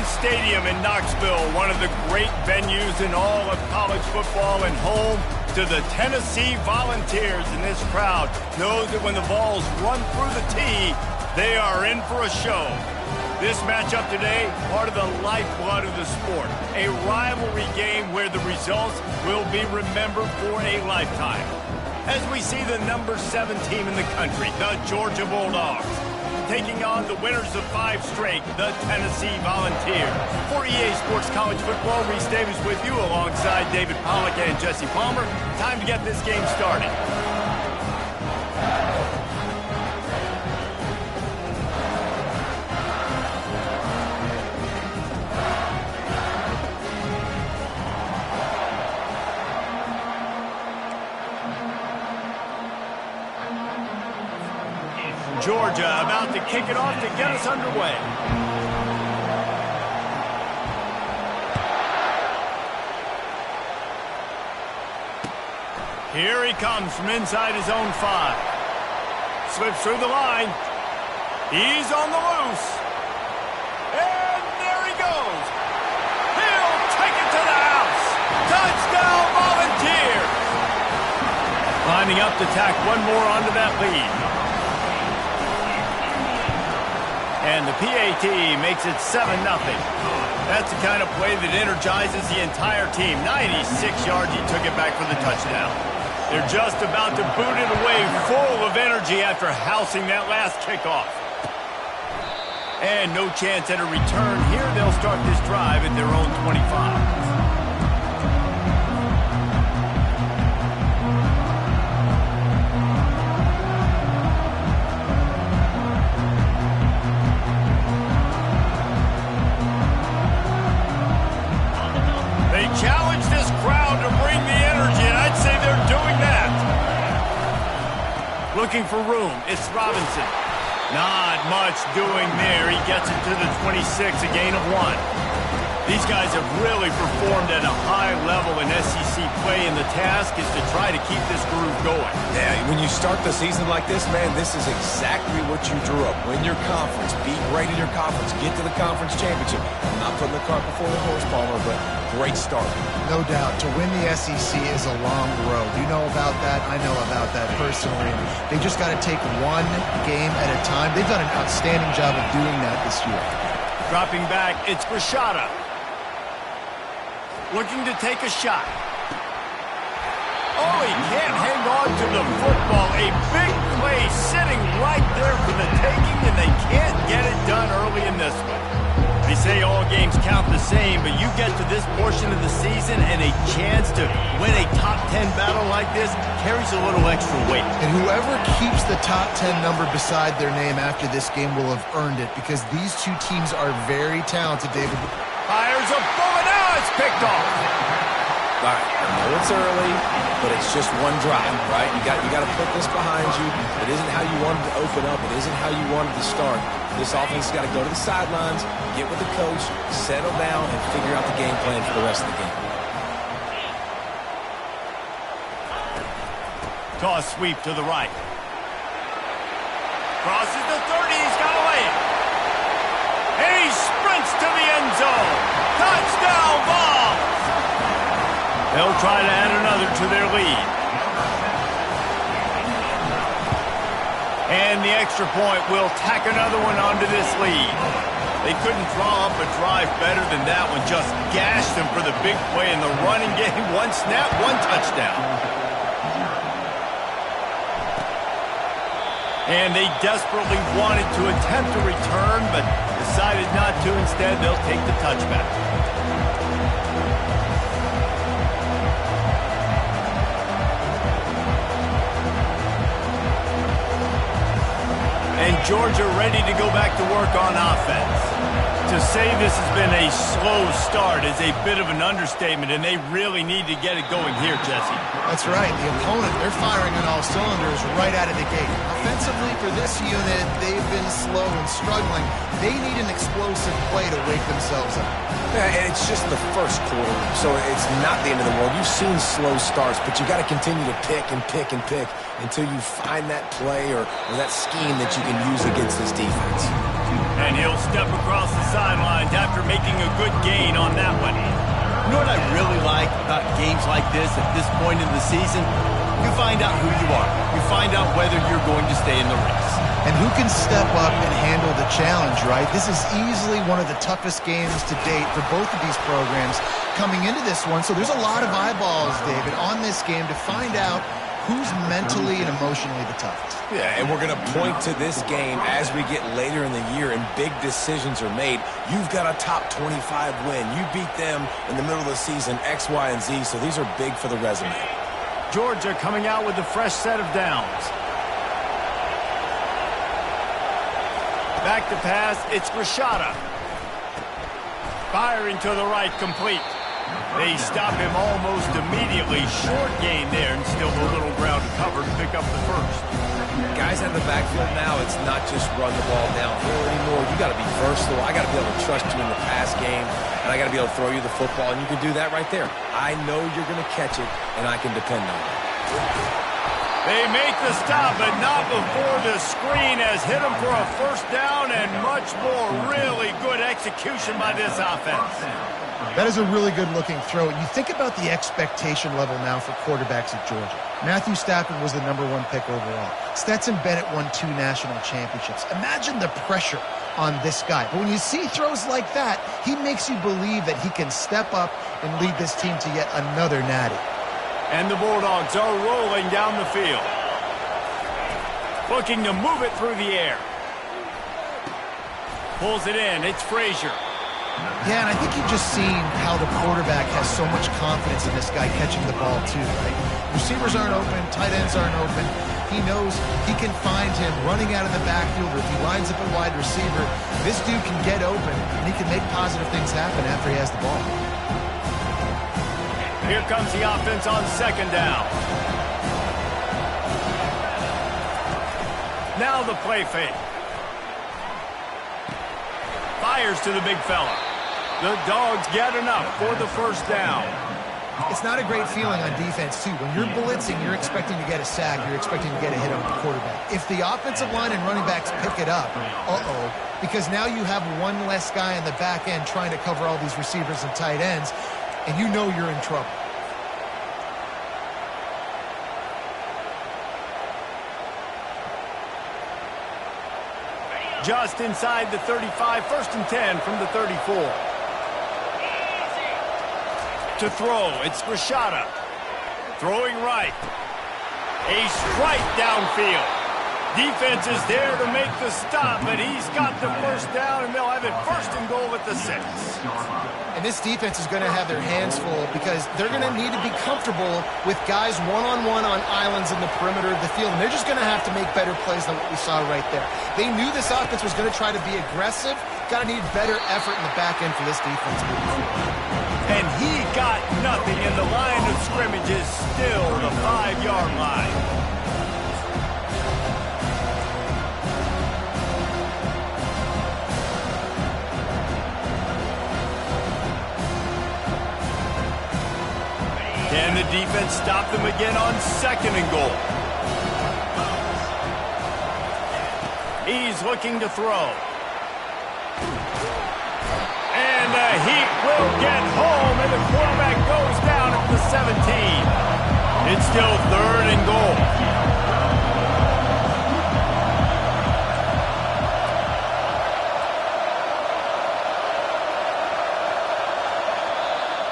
Stadium in Knoxville, one of the great venues in all of college football and home to the Tennessee Volunteers. And this crowd knows that when the balls run through the tee, they are in for a show. This matchup today, part of the lifeblood of the sport. A rivalry game where the results will be remembered for a lifetime. As we see the number 7 team in the country, the Georgia Bulldogs, taking on the winners of 5 straight, the Tennessee Volunteers. For EA Sports College Football, Reese Davis with you alongside David Pollack and Jesse Palmer. Time to get this game started. Georgia about to kick it off to get us underway. Here he comes from inside his own 5. Slips through the line. He's on the loose. And there he goes. He'll take it to the house. Touchdown, Volunteers. Lining up to tack one more onto that lead. And the PAT makes it 7-0. That's the kind of play that energizes the entire team. 96 yards, he took it back for the touchdown. They're just about to boot it away, full of energy after housing that last kickoff. And no chance at a return here. They'll start this drive at their own 25. Challenge this crowd to bring the energy, and I'd say they're doing that. Looking for room, it's Robinson. Not much doing there. He gets it to the 26, a gain of 1. These guys have really performed at a high level in SEC play, and the task is to try to keep this groove going. Yeah, when you start the season like this, man, this is exactly what you drew up. Win your conference, be great in your conference, get to the conference championship. I'm not putting the cart before the horse, Palmer, but great start. No doubt. To win the SEC is a long road. You know about that. I know about that personally. They just got to take one game at a time. They've done an outstanding job of doing that this year. Dropping back, it's Rashada. Looking to take a shot. Oh, he can't hang on to the football. A big play sitting right there for the taking, and they can't get it done early in this one. They say all games count the same, but you get to this portion of the season and a chance to win a top 10 battle like this carries a little extra weight. And whoever keeps the top 10 number beside their name after this game will have earned it, because these two teams are very talented, David. Fires a bullet. Now it's picked off. All right, I know it's early, but it's just one drive, right? You got to put this behind you. It isn't how you wanted to open up. It isn't how you wanted to start. This offense has got to go to the sidelines, get with the coach, settle down, and figure out the game plan for the rest of the game. Toss sweep to the right. Crosses the 30. He's got to lay it. And he sprints to the end zone. Touchdown, Vols. They'll try to add another to their lead. And the extra point will tack another one onto this lead. They couldn't draw up a drive better than that one. Just gashed them for the big play in the running game. One snap, one touchdown. And they desperately wanted to attempt a return, but decided not to. Instead, they'll take the touchback. And Georgia ready to go back to work on offense. To say this has been a slow start is a bit of an understatement, and they really need to get it going here, Jesse. That's right. The opponent, they're firing on all cylinders right out of the gate. Offensively, for this unit, they've been slow and struggling. They need an explosive play to wake themselves up. Yeah, and it's just the first quarter, so it's not the end of the world. You've seen slow starts, but you got to continue to pick and pick and pick until you find that play or that scheme that you can use against this defense. And he'll step across the sidelines after making a good gain on that one. You know what I really like about games like this at this point in the season? You find out who you are. You find out whether you're going to stay in the race. And who can step up and handle the challenge, right? This is easily one of the toughest games to date for both of these programs coming into this one. So there's a lot of eyeballs, David, on this game to find out who's mentally and emotionally the toughest. Yeah, and we're going to point to this game as we get later in the year and big decisions are made. You've got a top 25 win. You beat them in the middle of the season, X, Y, and Z, so these are big for the resume. Georgia coming out with a fresh set of downs. Back to pass, it's Rashada. Firing to the right, complete. They stop him almost immediately. Short gain there, and still a little ground to cover to pick up the first. Guys out of the backfield now, it's not just run the ball downhill anymore. You got to be versatile. I got to be able to trust you in the pass game, and I got to be able to throw you the football, and you can do that right there. I know you're going to catch it, and I can depend on it. They make the stop, but not before the screen has hit them for a first down and much more. Really good execution by this offense. That is a really good-looking throw. You think about the expectation level now for quarterbacks at Georgia. Matthew Stafford was the #1 pick overall. Stetson Bennett won 2 national championships. Imagine the pressure on this guy. But when you see throws like that, he makes you believe that he can step up and lead this team to yet another natty. And the Bulldogs are rolling down the field. Looking to move it through the air. Pulls it in. It's Frazier. Yeah, and I think you've just seen how the quarterback has so much confidence in this guy catching the ball too, right? Receivers aren't open, tight ends aren't open. He knows he can find him running out of the backfield, or if he lines up a wide receiver, this dude can get open, and he can make positive things happen after he has the ball. Here comes the offense on second down. Now the play fake. Fires to the big fella. The Dogs get enough for the first down. It's not a great feeling on defense, too. When you're blitzing, you're expecting to get a sack. You're expecting to get a hit on the quarterback. If the offensive line and running backs pick it up, because now you have one less guy in the back end trying to cover all these receivers and tight ends, and you know you're in trouble. Just inside the 35, 1st and 10 from the 34. To throw, it's Rashada. Throwing right. A strike downfield. Defense is there to make the stop, but he's got the first down, and they'll have it 1st and goal at the 6. And this defense is going to have their hands full because they're going to need to be comfortable with guys one-on-one on islands in the perimeter of the field, and they're just going to have to make better plays than what we saw right there. They knew this offense was going to try to be aggressive. Got to need better effort in the back end for this defense moving forward. And he got nothing, and the line of scrimmage is still the 5-yard line. Can the defense stop them again on 2nd and goal? He's looking to throw. And the Heat will get home, and the quarterback goes down at the 17. It's still 3rd and goal.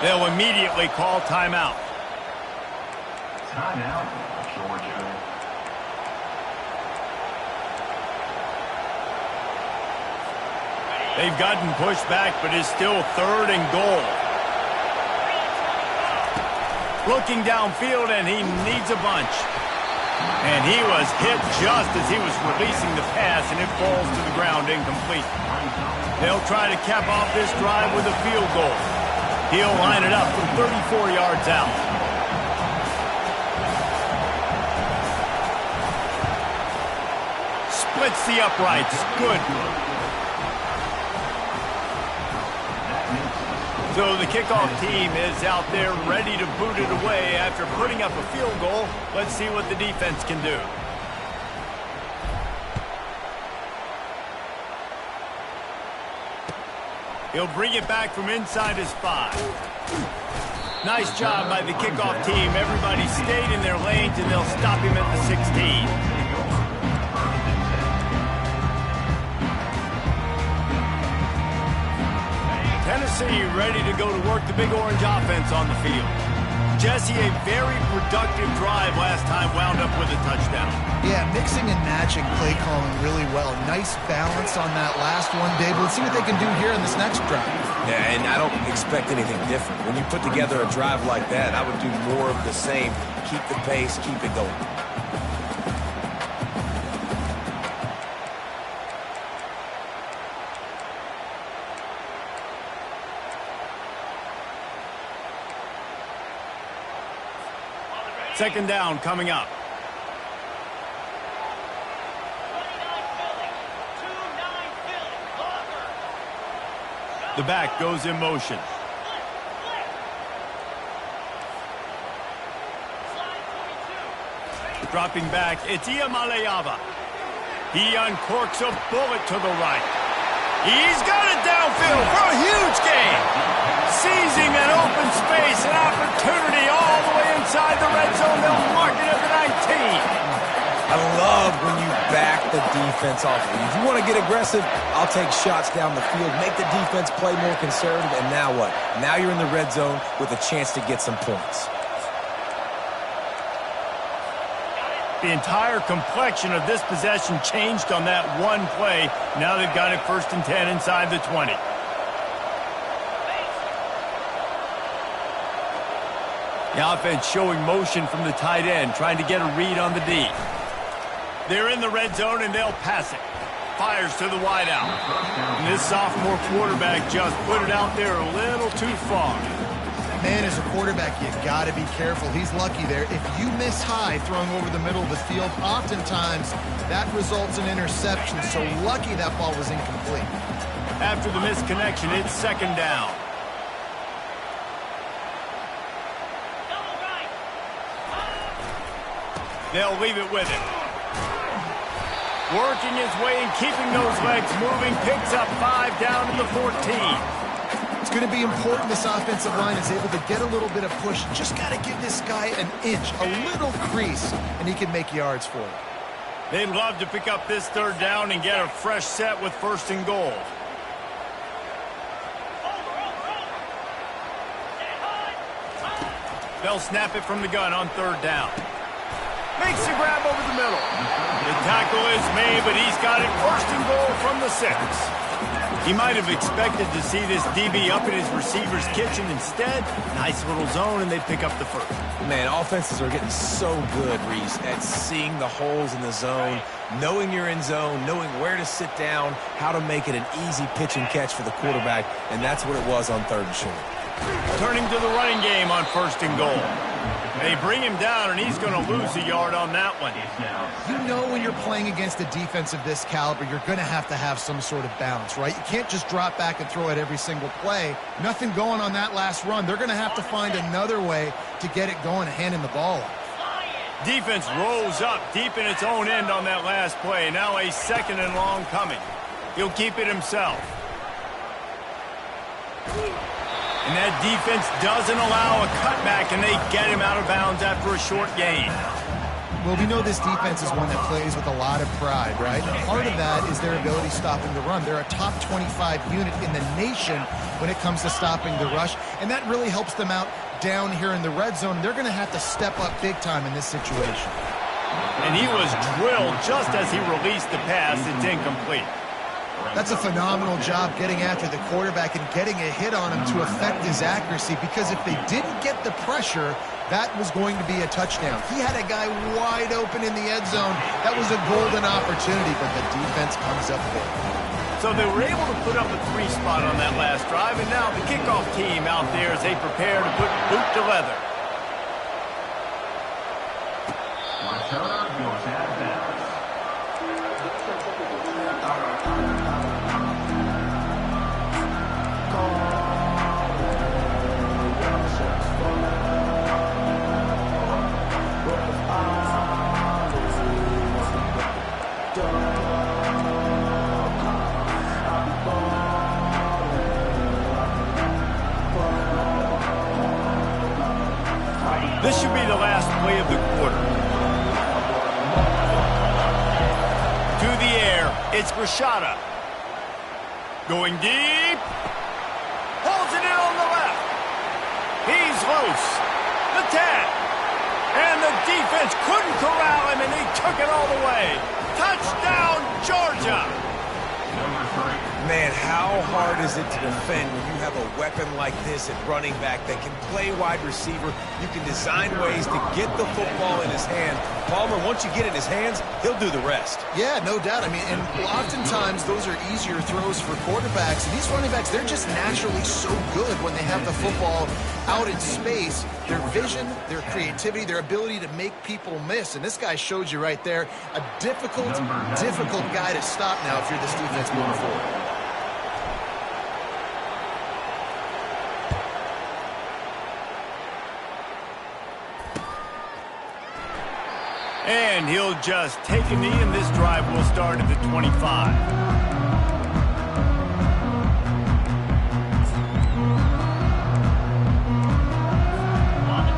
They'll immediately call timeout. Timeout, Georgia. They've gotten pushed back, but it's still 3rd and goal. Looking downfield, and he needs a bunch. And he was hit just as he was releasing the pass, and it falls to the ground incomplete. They'll try to cap off this drive with a field goal. He'll line it up from 34 yards out. Splits the uprights. Good. So the kickoff team is out there ready to boot it away after putting up a field goal. Let's see what the defense can do. He'll bring it back from inside his 5. Nice job by the kickoff team. Everybody stayed in their lanes, and they'll stop him at the 16. Tennessee ready to go to work the Big Orange offense on the field. Jesse, a very productive drive last time wound up with a touchdown. Yeah, mixing and matching play calling really well. Nice balance on that last one, Dave. Let's see what they can do here in this next drive. Yeah, and I don't expect anything different. When you put together a drive like that, I would do more of the same. Keep the pace, keep it going. Second down coming up. The back goes in motion. Dropping back, it's Iamaleava. He uncorks a bullet to the right. He's got it downfield for a huge gain. Seizing an open space, an opportunity all the way inside the red zone. They'll mark it at the 19. I love when you back the defense off. If you want to get aggressive, I'll take shots down the field, make the defense play more conservative, and now what? Now you're in the red zone with a chance to get some points. The entire complexion of this possession changed on that one play. Now they've got it 1st and 10 inside the 20. The offense showing motion from the tight end, trying to get a read on the D. They're in the red zone, and they'll pass it. Fires to the wideout. And this sophomore quarterback just put it out there a little too far. Man, as a quarterback, you got to be careful. He's lucky there. If you miss high throwing over the middle of the field, oftentimes that results in interception. So lucky that ball was incomplete. After the misconnection, it's second down. They'll leave it with him. Working his way and keeping those legs moving. Picks up 5 down to the 14. It's going to be important this offensive line is able to get a little bit of push. Just got to give this guy an inch, a little crease, and he can make yards for it. They'd love to pick up this third down and get a fresh set with 1st and goal. They'll snap it from the gun on 3rd down. Makes the grab over the middle. The tackle is made, but he's got it 1st and goal from the 6. He might have expected to see this DB up in his receiver's kitchen. Instead, nice little zone, and they pick up the 1st. Man, offenses are getting so good, Reese, at seeing the holes in the zone, knowing you're in zone, knowing where to sit down, how to make it an easy pitch and catch for the quarterback, and that's what it was on 3rd and short. Turning to the running game on 1st and goal. They bring him down, and he's going to lose a yard on that one. You know when you're playing against a defense of this caliber, you're going to have some sort of balance, right? You can't just drop back and throw it every single play. Nothing going on that last run. They're going to have to find another way to get it going and handing the ball off. Defense rose up deep in its own end on that last play. Now a 2nd and long coming. He'll keep it himself. And that defense doesn't allow a cutback, and they get him out of bounds after a short gain. Well, we know this defense is one that plays with a lot of pride, right? And part of that is their ability stopping the run. They're a top 25 unit in the nation when it comes to stopping the rush, and that really helps them out down here in the red zone. They're going to have to step up big time in this situation. And he was drilled just as he released the pass. It's incomplete. That's a phenomenal job getting after the quarterback and getting a hit on him to affect his accuracy, because if they didn't get the pressure, that was going to be a touchdown. He had a guy wide open in the end zone. That was a golden opportunity, but the defense comes up big. So they were able to put up a 3 spot on that last drive, and now the kickoff team out there as they prepare to put boot to leather. This should be the last play of the quarter. To the air, it's Grishada. Going deep. Holds it in on the left. He's loose. The 10. And the defense couldn't corral him, and he took it all the way. Touchdown, Georgia. Man, how hard is it to defend when you have a weapon like this at running back that can play wide receiver? You can design ways to get the football in his hand. Palmer, once you get it in his hands, he'll do the rest. Yeah, no doubt. I mean, and oftentimes those are easier throws for quarterbacks. And these running backs, they're just naturally so good when they have the football out in space. Their vision, their creativity, their ability to make people miss. And this guy showed you right there, a difficult guy to stop now if you're this defense moving forward. And he'll just take a knee, and this drive will start at the 25.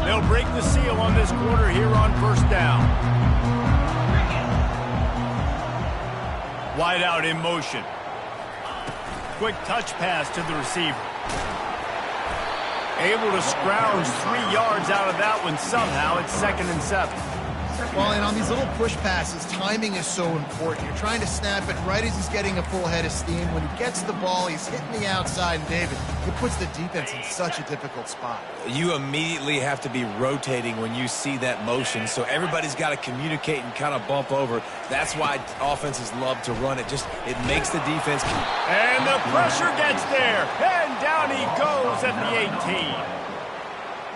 They'll break the seal on this quarter here on first down. Wide out in motion. Quick touch pass to the receiver. Able to scrounge 3 yards out of that one somehow. It's 2nd and 7. Well, and on these little push passes, timing is so important. You're trying to snap it right as he's getting a full head of steam. When he gets the ball, he's hitting the outside, and David, it puts the defense in such a difficult spot. You immediately have to be rotating when you see that motion, so everybody's got to communicate and kind of bump over. That's why offenses love to run it. It makes the defense. And the pressure gets there, and down he goes at the 18.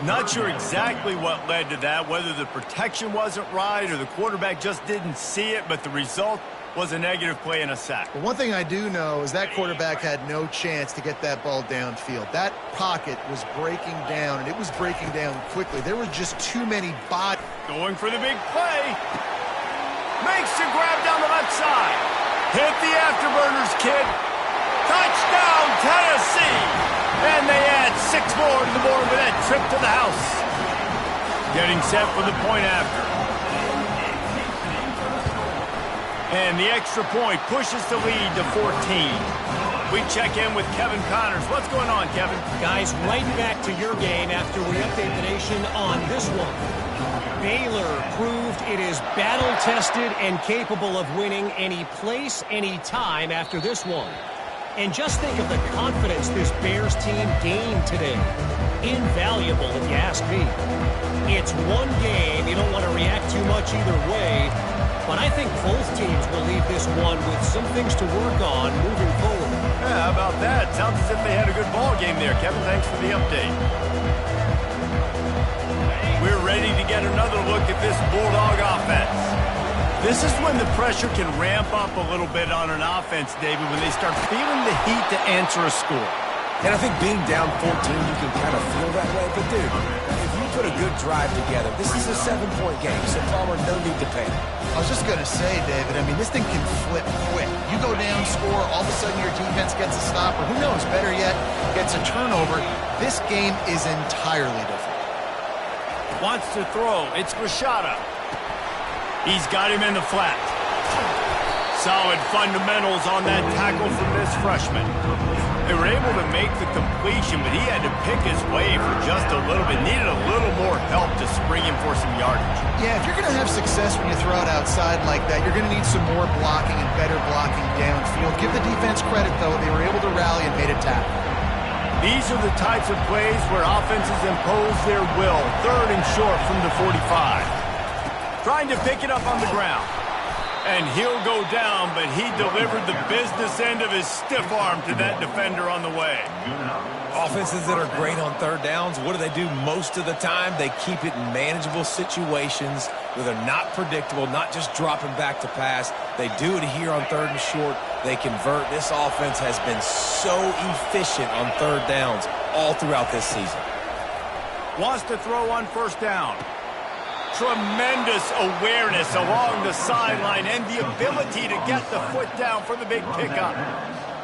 Not sure exactly what led to that, whether the protection wasn't right or the quarterback just didn't see it, but the result was a negative play and a sack. But one thing I do know is that quarterback had no chance to get that ball downfield. That pocket was breaking down, and it was breaking down quickly. There were just too many bodies. Going for the big play. Makes the grab down the left side. Hit the afterburners, kid. Touchdown, Tennessee. And they add 6 more to the board with that trip to the house. Getting set for the point after. And the extra point pushes the lead to 14. We check in with Kevin Connors. What's going on, Kevin? Guys, right back to your game after we update the nation on this one. Baylor proved it is battle-tested and capable of winning any place, any time after this one. And just think of the confidence this Bears team gained today. Invaluable, if you ask me. It's one game. You don't want to react too much either way. But I think both teams will leave this one with some things to work on moving forward. Yeah, how about that? Sounds as if they had a good ball game there. Kevin, thanks for the update. We're ready to get another look at this Bulldog offense. This is when the pressure can ramp up a little bit on an offense, David, when they start feeling the heat to answer a score. And I think being down 14, you can kind of feel that way. But, dude, if you put a good drive together, this is a 7-point game, so Palmer, no need to panic. I was just going to say, David, I mean, this thing can flip quick. You go down, score, all of a sudden your defense gets a stop, or who knows, better yet, gets a turnover. This game is entirely different. Wants to throw. It's Grishada. He's got him in the flat. Solid fundamentals on that tackle from this freshman. They were able to make the completion, but he had to pick his way for just a little bit. Needed a little more help to spring him for some yardage. Yeah, if you're going to have success when you throw it outside like that, you're going to need some more blocking and better blocking downfield. Give the defense credit, though. They were able to rally and made a tackle. These are the types of plays where offenses impose their will. 3rd and short from the 45. Trying to pick it up on the ground. And he'll go down, but he delivered the business end of his stiff arm to that defender on the way. Offenses that are great on 3rd downs, what do? Most of the time, they keep it in manageable situations where they're not predictable, not just dropping back to pass. They do it here on 3rd and short. They convert. This offense has been so efficient on 3rd downs all throughout this season. Wants to throw on 1st down. Tremendous awareness along the sideline and the ability to get the foot down for the big pickup.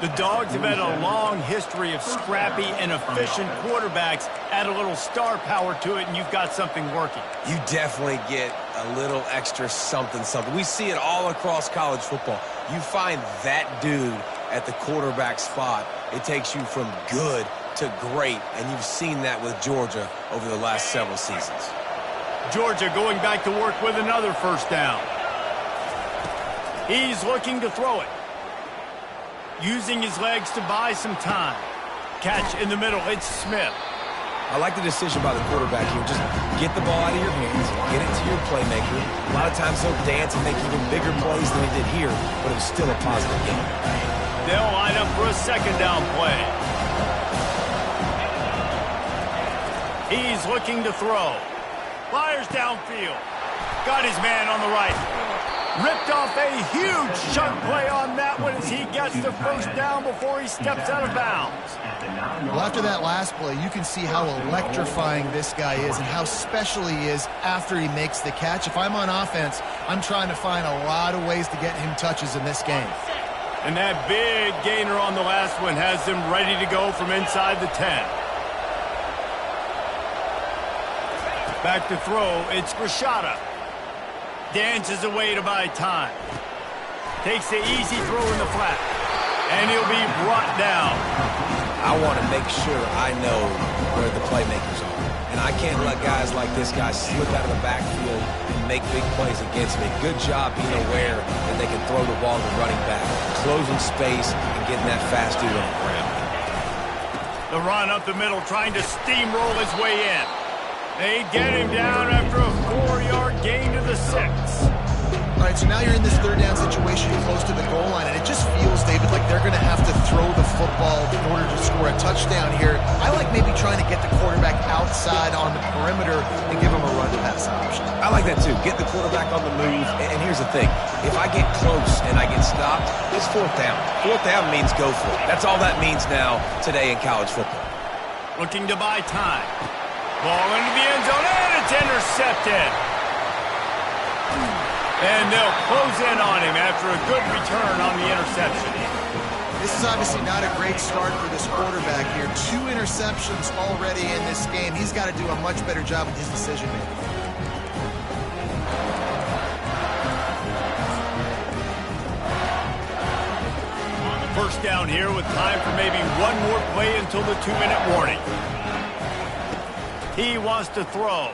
The Dogs have had a long history of scrappy and efficient quarterbacks. Add a little star power to it, and you've got something working. You definitely get a little extra something. We see it all across college football. You find that dude at the quarterback spot, it takes you from good to great, and you've seen that with Georgia over the last several seasons. Georgia going back to work with another first down. He's looking to throw it. Using his legs to buy some time. Catch in the middle. It's Smith. I like the decision by the quarterback here. Just get the ball out of your hands, get it to your playmaker. A lot of times he'll dance and make even bigger plays than he did here, but it was still a positive game. They'll line up for a second down play. He's looking to throw. Fires downfield. Got his man on the right. Ripped off a huge chunk play on that one as he gets the first down before he steps out of bounds. Well, after that last play, you can see how electrifying this guy is and how special he is after he makes the catch. If I'm on offense, I'm trying to find a lot of ways to get him touches in this game. And that big gainer on the last one has them ready to go from inside the 10. Back to throw, it's Rashada. Dances away to buy time. Takes the easy throw in the flat. And he'll be brought down. I want to make sure I know where the playmakers are. And I can't let guys like this guy slip out of the backfield and make big plays against me. Good job being aware that they can throw the ball to the running back, closing space, and getting that fast dude on the ground. The run up the middle, trying to steamroll his way in. They get him down after a 4-yard gain to the 6. All right, so now you're in this third down situation close to the goal line, and it just feels, David, like they're going to have to throw the football in order to score a touchdown here. I like maybe trying to get the quarterback outside on the perimeter and give him a run-pass option. I like that, too. Get the quarterback on the move. And here's the thing. If I get close and I get stopped, it's fourth down. Fourth down means go for it. That's all that means now today in college football. Looking to buy time. Ball into the end zone, and it's intercepted. And they'll close in on him after a good return on the interception. This is obviously not a great start for this quarterback here. 2 interceptions already in this game. He's got to do a much better job with his decision-making. First down here with time for maybe one more play until the 2-minute warning. He wants to throw.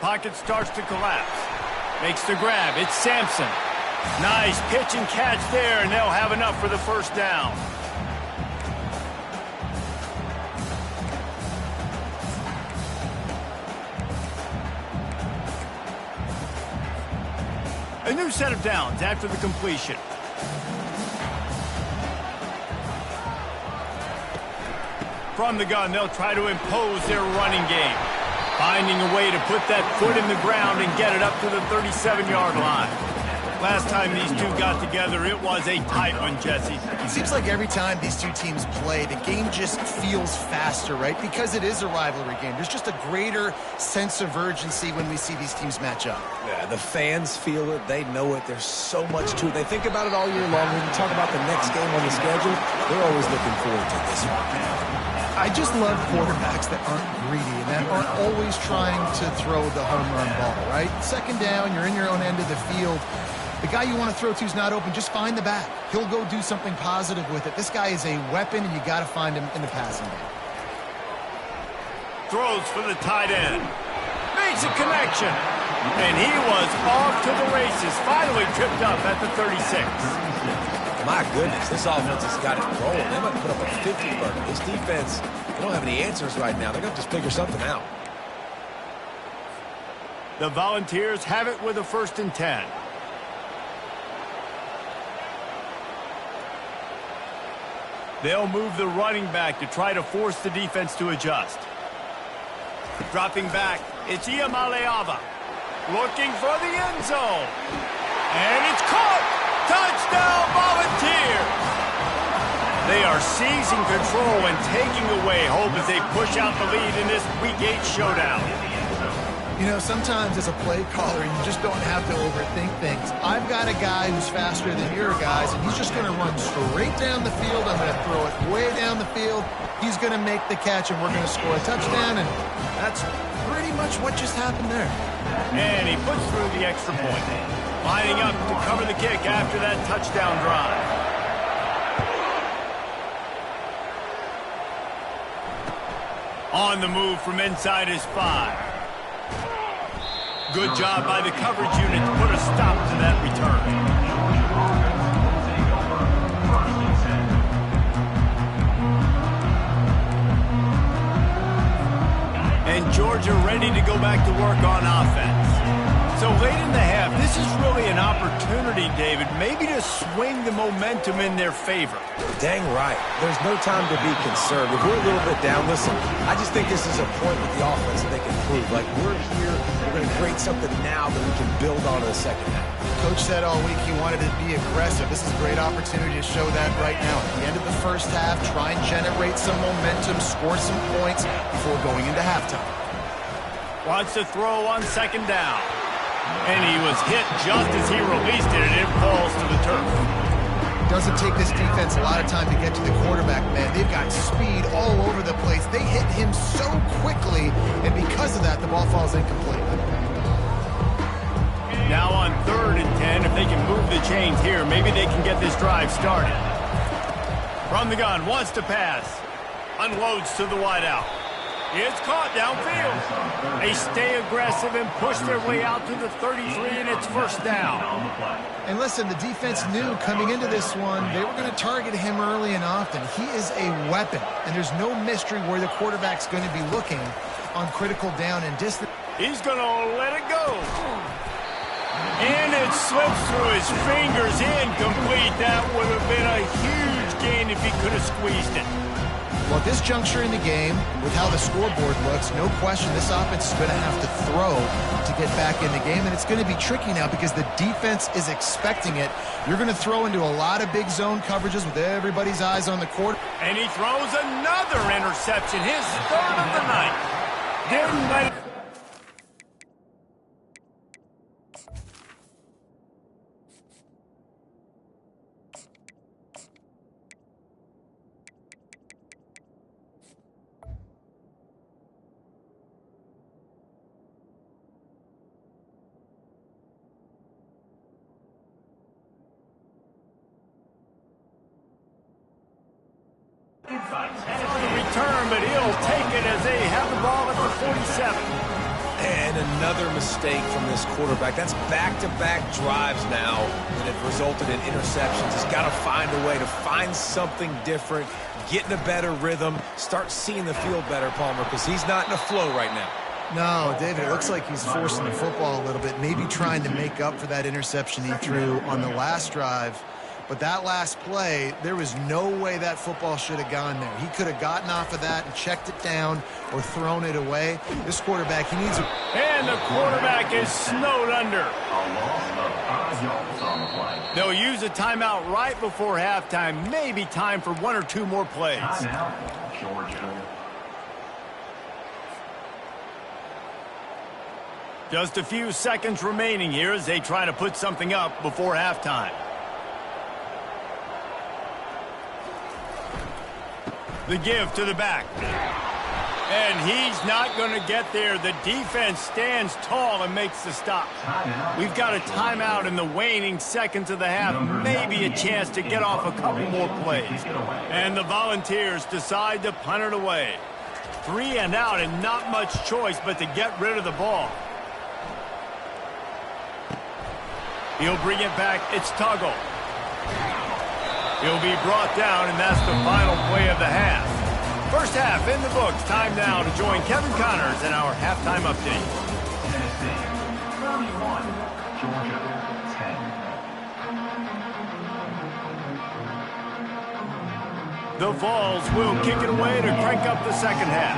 Pocket starts to collapse. Makes the grab. It's Sampson. Nice pitch and catch there, and they'll have enough for the first down. A new set of downs after the completion. From the gun, they'll try to impose their running game. Finding a way to put that foot in the ground and get it up to the 37-yard line. Last time these two got together, it was a tight one, Jesse. It seems like every time these two teams play, the game just feels faster, right? Because it is a rivalry game. There's just a greater sense of urgency when we see these teams match up. Yeah, the fans feel it. They know it. There's so much to it. They think about it all year long. When we talk about the next game on the schedule, they're always looking forward to this one. I just love quarterbacks that aren't greedy and that aren't always trying to throw the home run ball, right? Second down, you're in your own end of the field. The guy you want to throw to is not open. Just find the back. He'll go do something positive with it. This guy is a weapon, and you got to find him in the passing game. Throws for the tight end. Makes a connection. And he was off to the races. Finally tripped up at the 36. My goodness, this offense has got it rolling. They might put up a 50-burger. This defense, they don't have any answers right now. They're going to just figure something out. The Volunteers have it with a 1st and 10. They'll move the running back to try to force the defense to adjust. Dropping back, it's Iamaleava. Looking for the end zone. And it's caught! Touchdown, Volunteers! They are seizing control and taking away hope as they push out the lead in this Week 8 showdown. You know, sometimes as a play caller, you just don't have to overthink things. I've got a guy who's faster than your guys, and he's just going to run straight down the field. I'm going to throw it way down the field. He's going to make the catch, and we're going to score a touchdown, and that's pretty much what just happened there. And he puts through the extra point. Lining up to cover the kick after that touchdown drive. On the move from inside his 5. Good job by the coverage unit to put a stop to that return. And Georgia ready to go back to work on offense. So late in the half, this is really an opportunity, David, maybe to swing the momentum in their favor. Dang right. There's no time to be concerned. If we're a little bit down, listen, I just think this is a point with the offense that they can prove. Like, we're here, we're going to create something now that we can build on in the second half. Coach said all week he wanted to be aggressive. This is a great opportunity to show that right now. At the end of the first half, try and generate some momentum, score some points before going into halftime. Wants to throw on second down. And he was hit just as he released it, and it falls to the turf. Doesn't take this defense a lot of time to get to the quarterback, man. They've got speed all over the place. They hit him so quickly, and because of that, the ball falls incomplete. Now on 3rd and 10, if they can move the chains here, maybe they can get this drive started. From the gun, wants to pass. Unloads to the wideout. It's caught downfield. They stay aggressive and push their way out to the 33, and it's first down. And listen, the defense knew coming into this one, they were going to target him early and often. He is a weapon, and there's no mystery where the quarterback's going to be looking on critical down and distance. He's going to let it go. And it slips through his fingers, incomplete. That would have been a huge gain if he could have squeezed it. Well, at this juncture in the game, with how the scoreboard looks, no question this offense is going to have to throw to get back in the game, and it's going to be tricky now because the defense is expecting it. You're going to throw into a lot of big zone coverages with everybody's eyes on the court. And he throws another interception, his 3rd of the night. Didn't let it. Return, but he'll take it as they have the ball at the 47. And another mistake from this quarterback. That's back-to-back drives now that have resulted in interceptions. He's got to find a way to find something different, get in a better rhythm, start seeing the field better, Palmer, because he's not in a flow right now. No, David, it looks like he's forcing the football a little bit, maybe trying to make up for that interception he threw on the last drive. But that last play, there was no way that football should have gone there. He could have gotten off of that and checked it down or thrown it away. This quarterback, he needs a... And the quarterback is snowed under. They'll use a timeout right before halftime. Maybe time for 1 or 2 more plays. Just a few seconds remaining here as they try to put something up before halftime. The give to the back. And he's not going to get there. The defense stands tall and makes the stop. We've got a timeout in the waning seconds of the half. Maybe a chance to get off a couple more plays. And the Volunteers decide to punt it away. 3 and out and not much choice but to get rid of the ball. He'll bring it back. It's Tuggle. He'll be brought down, and that's the final play of the half. First half in the books. Time now to join Kevin Connors in our halftime update. Tennessee, 31, Georgia, 10. The Vols will kick it away to crank up the second half.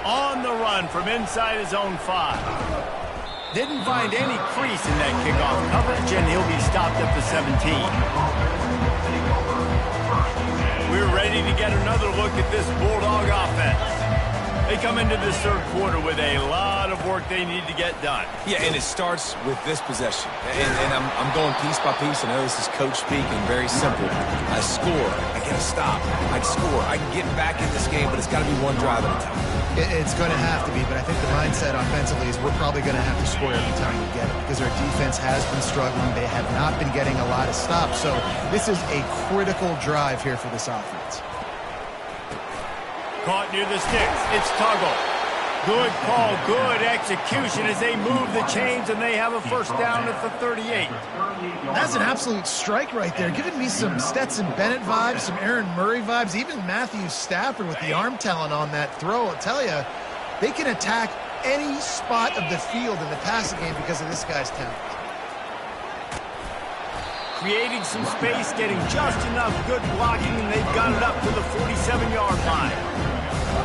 On the run from inside his own 5. Didn't find any crease in that kickoff coverage, and he'll be stopped at the 17. We're ready ready to get another look at this Bulldog offense. They come into this third quarter with a lot of work they need to get done. Yeah, and it starts with this possession. And I'm going piece by piece. I know this is coach speak and very simple. I score. I get a stop. I score. I can get back in this game, but it's got to be one drive at a time. It's going to have to be, but I think the mindset offensively is we're probably going to have to score every time we get it because our defense has been struggling. They have not been getting a lot of stops. So this is a critical drive here for this offense. Caught near the sticks. It's Tuggle. Good call, good execution as they move the chains, and they have a first down at the 38. That's an absolute strike right there, giving me some Stetson Bennett vibes, some Aaron Murray vibes, even Matthew Stafford with the arm talent on that throw. I'll tell you, they can attack any spot of the field in the passing game because of this guy's talent. Creating some space, getting just enough good blocking, and they've got it up to the 47-yard line.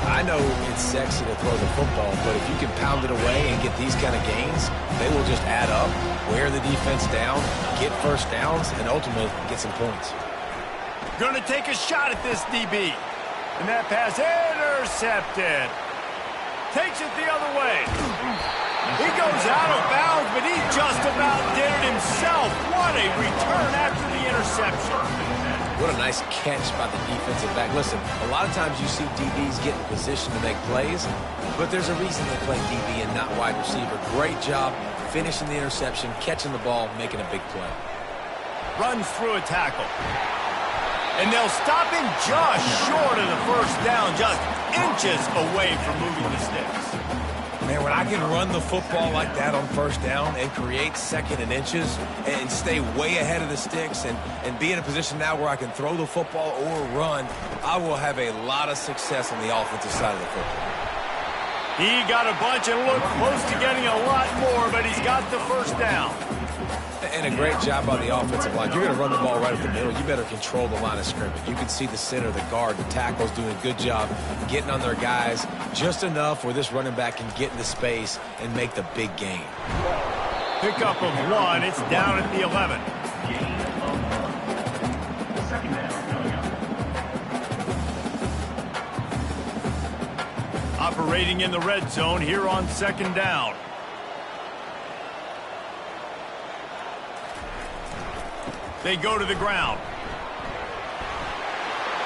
I know it's sexy to throw the football, but if you can pound it away and get these kind of gains, they will just add up, wear the defense down, get first downs, and ultimately get some points. Going to take a shot at this DB. And that pass intercepted. Takes it the other way. He goes out of bounds, but he just about did it himself. What a return after the interception. What a nice catch by the defensive back. Listen, a lot of times you see DBs get in position to make plays, but there's a reason they play DB and not wide receiver. Great job finishing the interception, catching the ball, making a big play. Runs through a tackle. And they'll stop him just short of the first down, just inches away from moving the sticks. Man, when I can run the football like that on first down and create second and inches and stay way ahead of the sticks and be in a position now where I can throw the football or run, I will have a lot of success on the offensive side of the football. He got a bunch and looked close to getting a lot more, but he's got the first down. And a great job by the offensive line. You're going to run the ball right up the middle. You better control the line of scrimmage. You can see the center, the guard, the tackles doing a good job getting on their guys just enough where this running back can get into space and make the big gain. Pickup of one. It's down at the 11. Operating in the red zone here on second down. They go to the ground.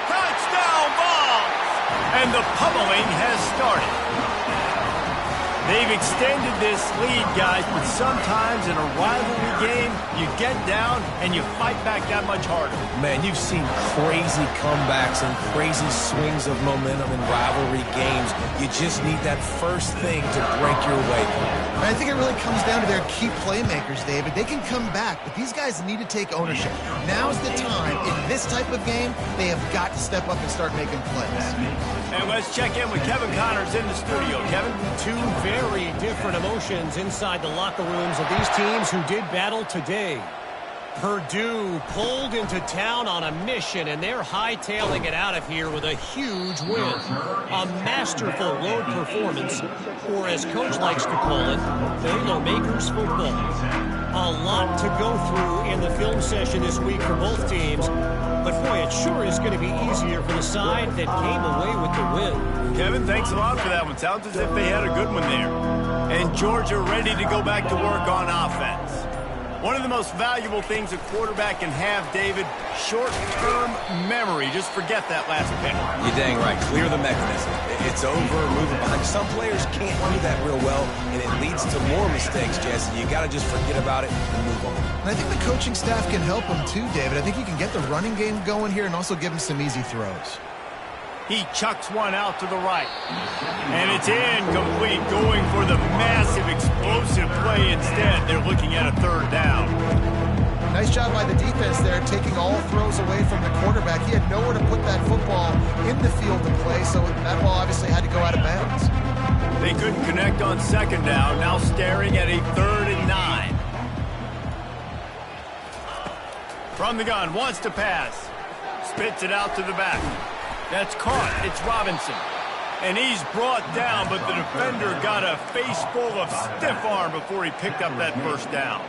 Touchdown Vols! And the pummeling has started. They've extended this lead, guys, but sometimes in a rivalry game, you get down and you fight back that much harder. Man, you've seen crazy comebacks and crazy swings of momentum in rivalry games. You just need that first thing to break your way. I think it really comes down to their key playmakers, David. They can come back, but these guys need to take ownership. Now's the time. In this type of game, they have got to step up and start making plays. And let's check in with Kevin Connors in the studio. Kevin? Two very different emotions inside the locker rooms of these teams who did battle today. Purdue pulled into town on a mission, and they're hightailing it out of here with a huge win. A masterful road performance, or as Coach likes to call it, Boilermakers football. A lot to go through in the film session this week for both teams, but boy, it sure is going to be easier for the side that came away with the win. Kevin, thanks a lot for that one. Sounds as if they had a good one there. And Georgia ready to go back to work on offense. One of the most valuable things a quarterback can have, David, short-term memory. Just forget that last pick. You're dang right. Clear the mechanism. It's over, moving behind. Some players can't do that real well, and it leads to more mistakes, Jesse. You got to just forget about it and move on. And I think the coaching staff can help him too, David. I think you can get the running game going here and also give him some easy throws. He chucks one out to the right. And it's incomplete, going for the massive, explosive play instead. They're looking at a third down. Nice job by the defense there, taking all throws away from the quarterback. He had nowhere to put that football in the field to play, so that ball obviously had to go out of bounds. They couldn't connect on second down, now staring at a 3rd and 9. From the gun, wants to pass. Spits it out to the back. That's caught. It's Robinson. And he's brought down, but the defender got a face full of stiff arm before he picked up that first down.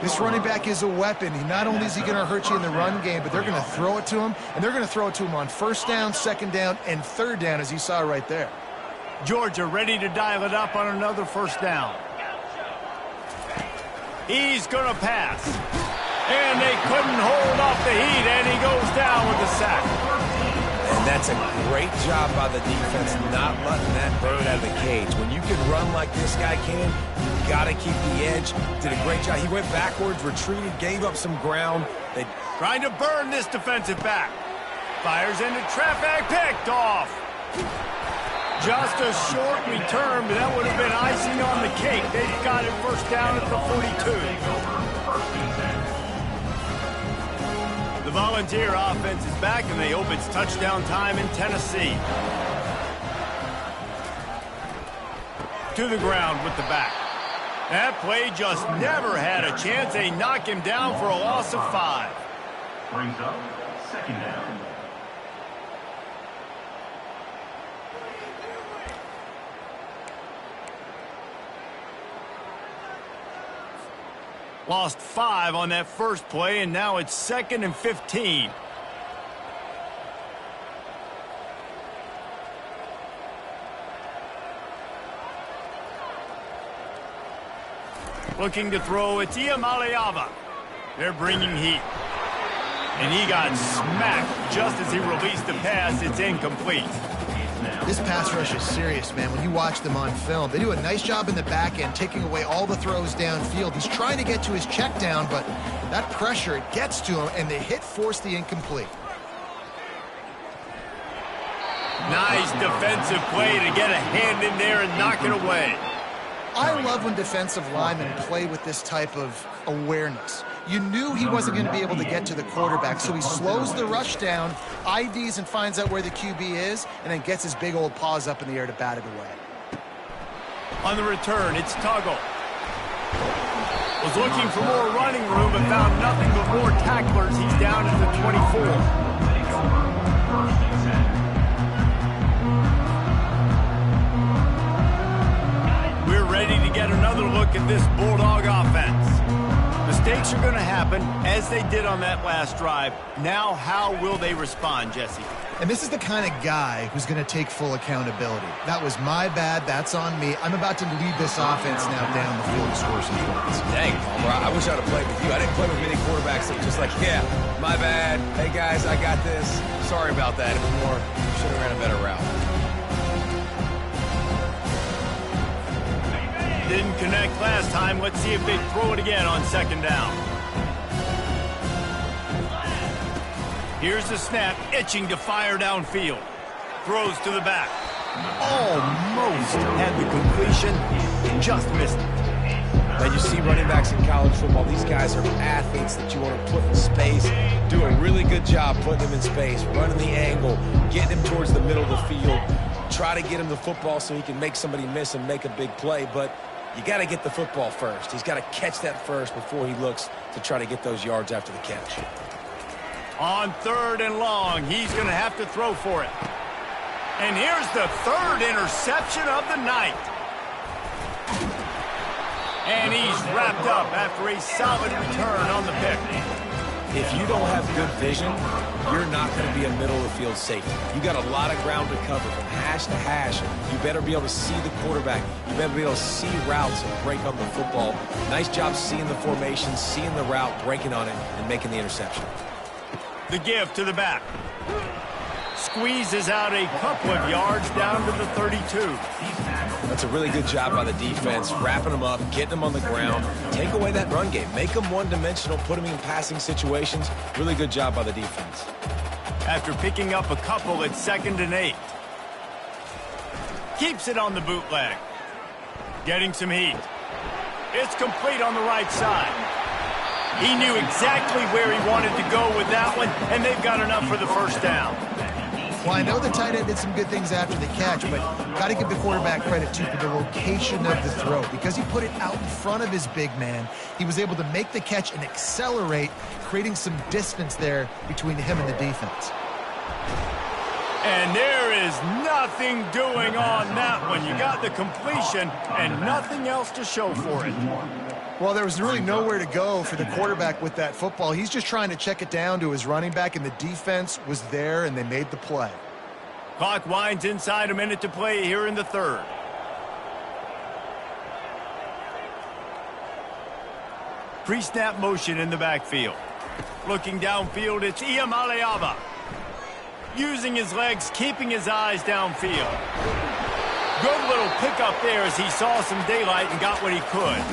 This running back is a weapon. Not only is he going to hurt you in the run game, but they're going to throw it to him, and they're going to throw it to him on first down, second down, and third down, as you saw right there. Georgia ready to dial it up on another first down. He's going to pass. And they couldn't hold off the heat, and he goes down with the sack. And that's a great job by the defense not letting that bird out of the cage. When you can run like this guy can, you got to keep the edge. Did a great job. He went backwards, retreated, gave up some ground. They trying to burn this defensive back. Fires into traffic, picked off. Just a short return, but that would have been icing on the cake. They've got it first down at the 42. The Volunteer offense is back, and they hope it's touchdown time in Tennessee. To the ground with the back. That play just never had a chance. They knock him down for a loss of 5. Brings up second down. Lost 5 on that first play, and now it's 2nd and 15. Looking to throw, it's Iamaleava. They're bringing heat. And he got smacked just as he released the pass. It's incomplete. This pass rush is serious, man. When you watch them on film, they do a nice job in the back end, taking away all the throws downfield. He's trying to get to his check down, but that pressure, it gets to him, and the hit forced the incomplete. Nice defensive play to get a hand in there and knock it away. I love when defensive linemen play with this type of awareness. You knew he wasn't going to be able to get to the quarterback, so he slows the rush down, IDs and finds out where the QB is, and then gets his big old paws up in the air to bat it away. On the return, it's Tuggle. Was looking for more running room, but found nothing but more tacklers. He's down at the 24. We're ready to get another look at this Bulldog offense. Mistakes are going to happen, as they did on that last drive. Now, how will they respond, Jesse? And this is the kind of guy who's going to take full accountability. That was my bad. That's on me. I'm about to lead this offense now down the field to score some points. Dang, Palmer, I wish I'd have played with you. I didn't play with many quarterbacks that were just like, yeah, my bad. Hey, guys, I got this. Sorry about that. It was more, should have ran a better route. Didn't connect last time. Let's see if they throw it again on second down. Here's the snap, itching to fire downfield. Throws to the back. Almost had the completion, just missed it. Now you see running backs in college football, these guys are athletes that you want to put in space, do a really good job putting them in space, running the angle, getting him towards the middle of the field, try to get him the football so he can make somebody miss and make a big play, but you got to get the football first. He's got to catch that first before he looks to try to get those yards after the catch. On 3rd and long, he's going to have to throw for it. And here's the 3rd interception of the night. And he's wrapped up after a solid return on the pick. If you don't have good vision, you're not going to be a middle-of-the-field safety. You got a lot of ground to cover from hash to hash. You better be able to see the quarterback. You better be able to see routes and break on the football. Nice job seeing the formation, seeing the route, breaking on it, and making the interception. The give to the back. Squeezes out a couple of yards down to the 32. That's a really good job by the defense, wrapping them up, getting them on the ground. Take away that run game. Make them one-dimensional, put them in passing situations. Really good job by the defense. After picking up a couple at 2nd and 8. Keeps it on the bootleg. Getting some heat. It's complete on the right side. He knew exactly where he wanted to go with that one, and they've got enough for the first down. Well, I know the tight end did some good things after the catch, but got to give the quarterback credit, too, for the location of the throw. Because he put it out in front of his big man, he was able to make the catch and accelerate, creating some distance there between him and the defense. And there is nothing doing on that one. You got the completion and nothing else to show for it. Well, there was really nowhere to go for the quarterback with that football. He's just trying to check it down to his running back, and the defense was there, and they made the play. Clock winds inside, a minute to play here in the third. Pre-snap motion in the backfield. Looking downfield, it's Iamaleava. Using his legs, keeping his eyes downfield. Good little pickup there as he saw some daylight and got what he could.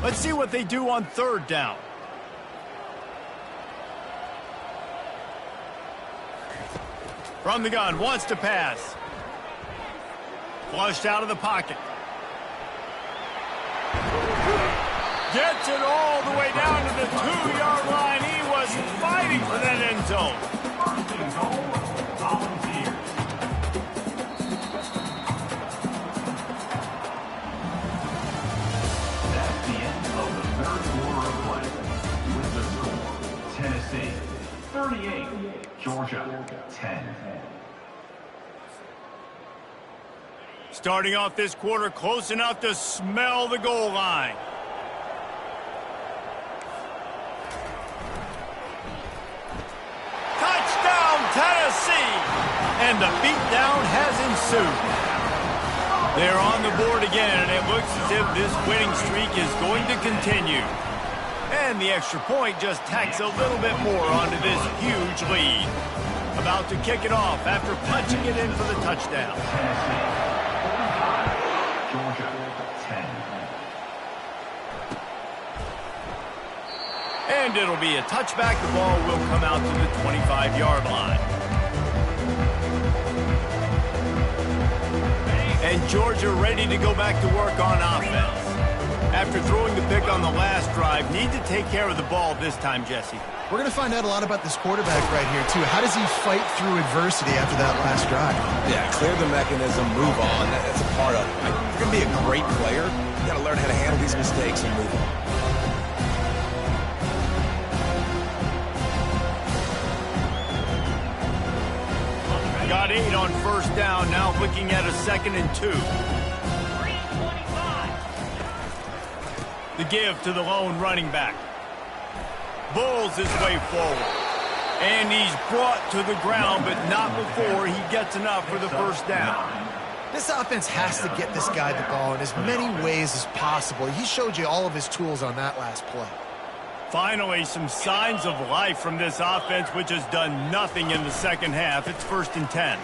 Let's see what they do on third down. From the gun, wants to pass. Flushed out of the pocket. Gets it all the way down to the 2-yard line. He was fighting for that end zone. First and goal, Volunteers. That's the end of the third quarter of play. With the score, Tennessee 38, Georgia 10. Starting off this quarter close enough to smell the goal line. Touchdown, Tennessee! And the beatdown has ensued. They're on the board again, and it looks as if this winning streak is going to continue. And the extra point just tacks a little bit more onto this huge lead. About to kick it off after punching it in for the touchdown. Georgia 10. And it'll be a touchback. The ball will come out to the 25-yard line. And Georgia ready to go back to work on offense. After throwing the pick on the last drive, need to take care of the ball this time, Jesse. We're going to find out a lot about this quarterback right here, too. How does he fight through adversity after that last drive? Yeah, clear the mechanism, move on. That's a part of it. If you're going to be a great player, you got to learn how to handle these mistakes and move on. Got 8 on first down, now looking at a 2nd and 2. The give to the lone running back. Bulls his way forward. And he's brought to the ground, but not before he gets enough for the first down. This offense has to get this guy the ball in as many ways as possible. He showed you all of his tools on that last play. Finally, some signs of life from this offense, which has done nothing in the second half. It's 1st and 10.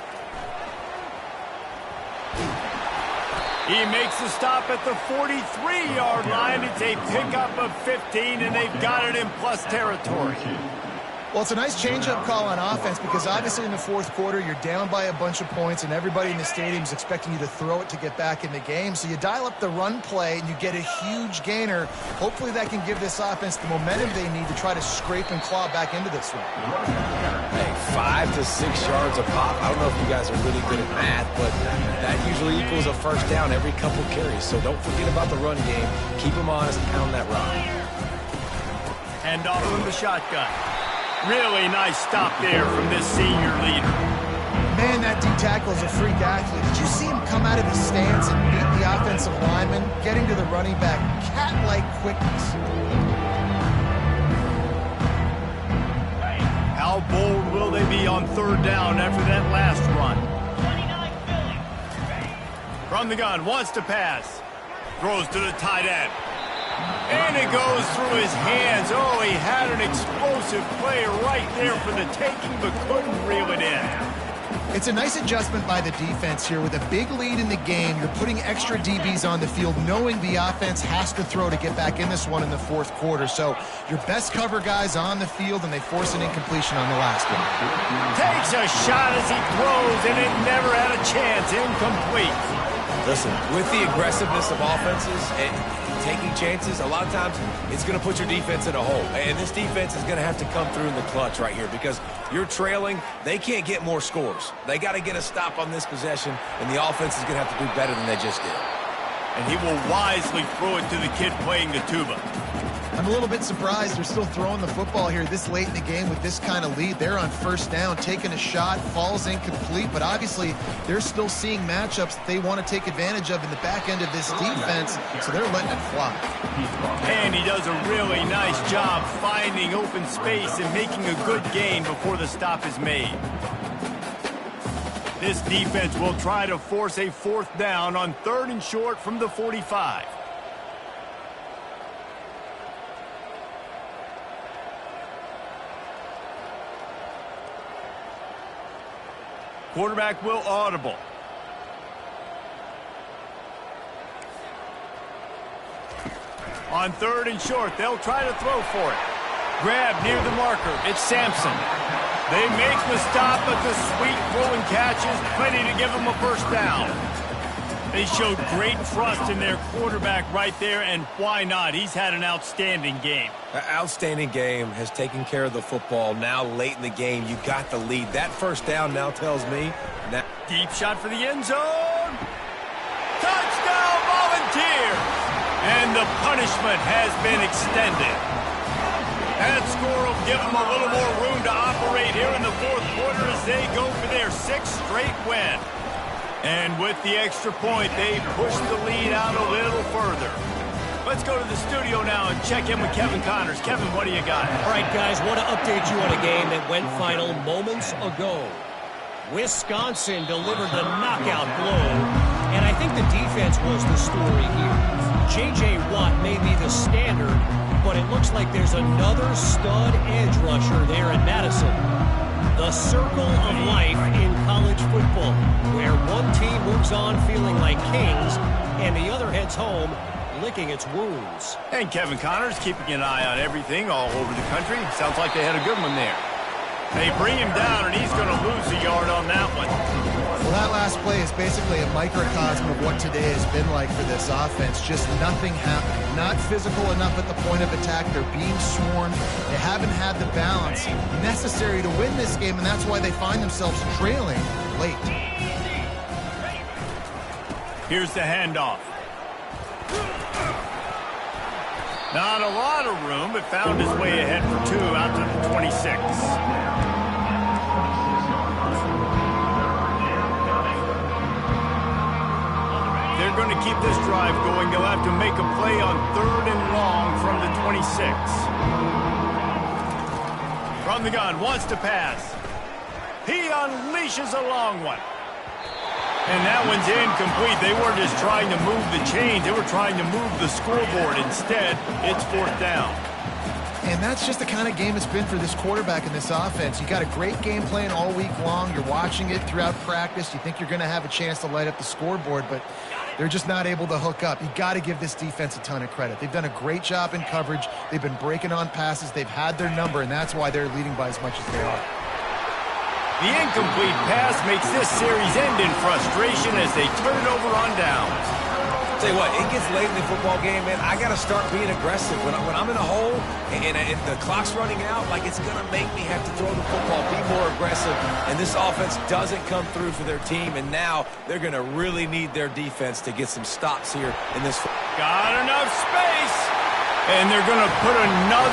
He makes the stop at the 43-yard line. It's a pickup of 15, and they've got it in plus territory. Well, it's a nice change-up call on offense because obviously in the fourth quarter, you're down by a bunch of points, and everybody in the stadium is expecting you to throw it to get back in the game. So you dial up the run play, and you get a huge gainer. Hopefully that can give this offense the momentum they need to try to scrape and claw back into this one. Hey, 5 to 6 yards a pop. I don't know if you guys are really good at math, but that usually equals a first down every couple carries. So don't forget about the run game. Keep them honest and pound that rock. Hand off from the shotgun. Really nice stop there from this senior leader. Man, that D-tackle is a freak athlete. Did you see him come out of his stance and beat the offensive lineman, getting to the running back? Cat-like quickness. How bold will they be on third down after that last run? From the gun, wants to pass. Throws to the tight end. And it goes through his hands. Oh, he had an explosive play right there for the taking, but couldn't reel it in. It's a nice adjustment by the defense here. With a big lead in the game, you're putting extra DBs on the field, knowing the offense has to throw to get back in this one in the fourth quarter. So your best cover guys on the field, and they force an incompletion on the last one. Takes a shot as he throws, and it never had a chance. Incomplete. Listen, with the aggressiveness of offenses and taking chances, a lot of times it's going to put your defense in a hole. And this defense is going to have to come through in the clutch right here because you're trailing. They can't get more scores. They got to get a stop on this possession, and the offense is going to have to do better than they just did. And he will wisely throw it to the kid playing the tuba. I'm a little bit surprised they're still throwing the football here this late in the game with this kind of lead. They're on first down, taking a shot, falls incomplete, but obviously they're still seeing matchups that they want to take advantage of in the back end of this defense, so they're letting it fly. And he does a really nice job finding open space and making a good gain before the stop is made. This defense will try to force a fourth down on 3rd and short from the 45. Quarterback will audible. On 3rd and short, they'll try to throw for it. Grab near the marker. It's Sampson. They make the stop, but the sweet throw and catch is plenty to give them a first down. They showed great trust in their quarterback right there, and why not? He's had an outstanding game. An outstanding game, has taken care of the football. Now late in the game, you got the lead. That first down now tells me that... Deep shot for the end zone. Touchdown, Volunteers! And the punishment has been extended. That score will give them a little more room to operate here in the fourth quarter as they go for their 6th straight win. And with the extra point, they push the lead out a little further. Let's go to the studio now and check in with Kevin Connors. Kevin, what do you got? All right, guys, want to update you on a game that went final moments ago. Wisconsin delivered the knockout blow, and I think the defense was the story here. J.J. Watt may be the standard, but it looks like there's another stud edge rusher there in Madison. The circle of life in college football, where one team moves on feeling like kings, and the other heads home licking its wounds. And Kevin Connors keeping an eye on everything all over the country. Sounds like they had a good one there. They bring him down, and he's going to lose a yard on that one. Well, that last play is basically a microcosm of what today has been like for this offense. Just nothing happening. Not physical enough at the point of attack. They're being swarmed. They haven't had the balance necessary to win this game, and that's why they find themselves trailing late. Here's the handoff. Not a lot of room, but found his way ahead for 2 out to the 26. They're going to keep this drive going. They'll have to make a play on 3rd and long from the 26. From the gun, wants to pass. He unleashes a long one. And that one's incomplete. They weren't just trying to move the chains. They were trying to move the scoreboard. Instead, it's 4th down. And that's just the kind of game it's been for this quarterback in this offense. You got a great game plan all week long. You're watching it throughout practice. You think you're going to have a chance to light up the scoreboard, but they're just not able to hook up. You got to give this defense a ton of credit. They've done a great job in coverage. They've been breaking on passes. They've had their number, and that's why they're leading by as much as they are. The incomplete pass makes this series end in frustration as they turn it over on downs. Tell you what, it gets late in the football game, man. I got to start being aggressive. When I'm in a hole and the clock's running out, like it's going to make me have to throw the football, be more aggressive. And this offense doesn't come through for their team, and now they're going to really need their defense to get some stops here in this. Got enough space, and they're going to put another.